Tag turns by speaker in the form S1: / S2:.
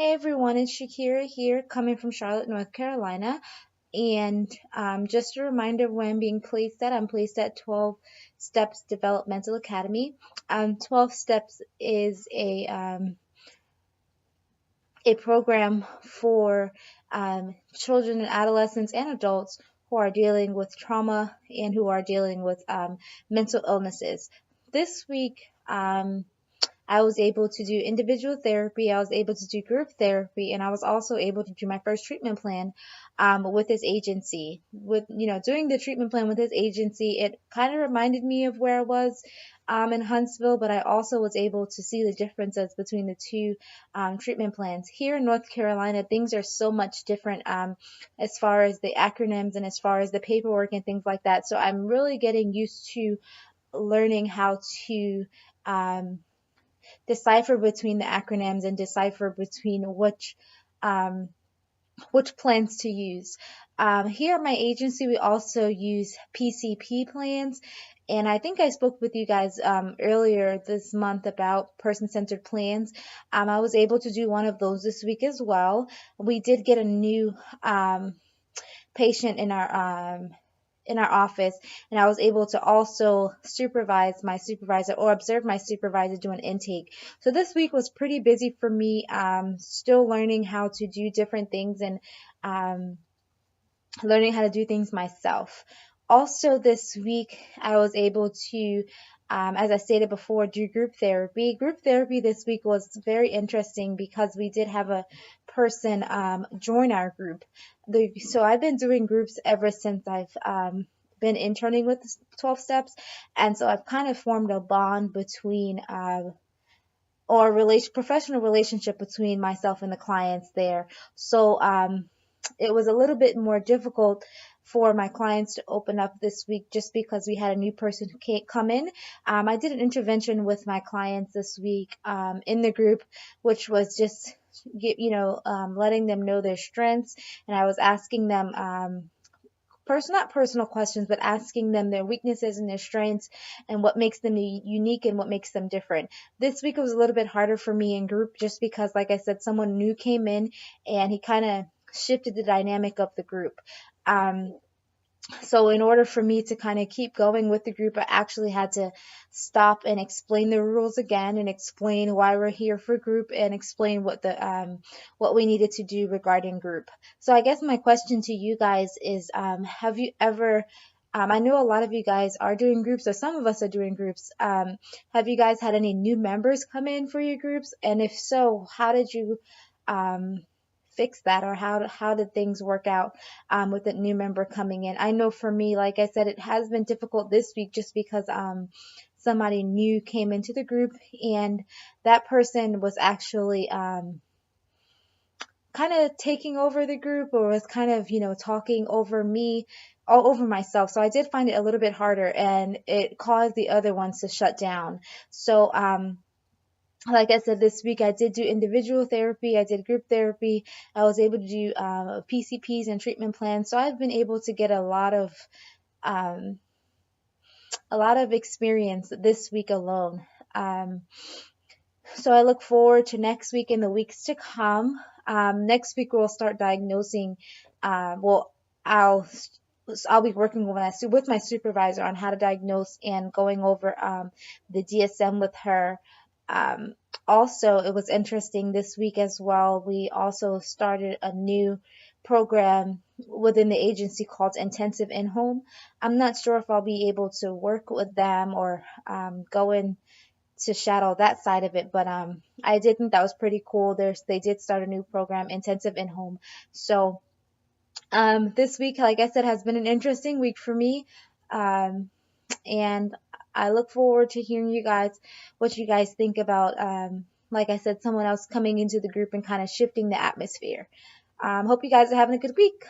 S1: Hey everyone, it's Shakira here, coming from Charlotte, North Carolina. And just a reminder where I'm placed at 12 Steps Developmental Academy. 12 Steps is a program for children and adolescents and adults who are dealing with trauma and who are dealing with mental illnesses. This week, I was able to do individual therapy, I was able to do group therapy, and I was also able to do my first treatment plan with this agency. Doing the treatment plan with this agency, it kind of reminded me of where I was in Huntsville, but I also was able to see the differences between the two treatment plans. Here in North Carolina, things are so much different as far as the acronyms and as far as the paperwork and things like that. So I'm really getting used to learning how to um, decipher between the acronyms and decipher between which plans to use. Here at my agency, we also use PCP plans. And I think I spoke with you guys earlier this month about person-centered plans. I was able to do one of those this week as well. We did get a new patient in our office, and I was able to also supervise my supervisor or observe my supervisor do an intake. So this week was pretty busy for me, still learning how to do different things and um, learning how to do things myself. Also, this week I was able to, as I stated before, do group therapy. Group therapy this week was very interesting because we did have a person join our group. So I've been doing groups ever since I've been interning with 12 Steps, and so I've kind of formed a bond between or professional relationship between myself and the clients there. So it was a little bit more difficult for my clients to open up this week just because we had a new person who can't come in. I did an intervention with my clients this week in the group, which was just letting them know their strengths, and I was asking them not personal questions, but asking them their weaknesses and their strengths and what makes them unique and what makes them different. This week it was a little bit harder for me in group just because, like I said, someone new came in and he kind of shifted the dynamic of the group. So in order for me to kind of keep going with the group, I actually had to stop and explain the rules again and explain why we're here for group and explain what we needed to do regarding group. So I guess my question to you guys is, have you ever I know a lot of you guys are doing groups, or some of us are doing groups. Have you guys had any new members come in for your groups? And if so, how did you um, fix that, or how did things work out with a new member coming in? I know for me, like I said, it has been difficult this week just because somebody new came into the group, and that person was actually kind of taking over the group, or was kind of talking over me, all over myself. So I did find it a little bit harder, and it caused the other ones to shut down. So like I said, this week I did do individual therapy, I did group therapy, I was able to do PCPs and treatment plans. So I've been able to get um, a lot of experience this week alone. So I look forward to next week and the weeks to come. Next week we'll start diagnosing. Well, I'll be working with my supervisor on how to diagnose and going over the DSM with her. Um, Also, it was interesting this week as well. We also started a new program within the agency called Intensive In-Home. I'm not sure if I'll be able to work with them or go in to shadow that side of it, but I did think that was pretty cool. They did start a new program, Intensive In-Home. So this week, like I said, has been an interesting week for me. Um, and I look forward to hearing what you guys think about, like I said, someone else coming into the group and kind of shifting the atmosphere. Hope you guys are having a good week.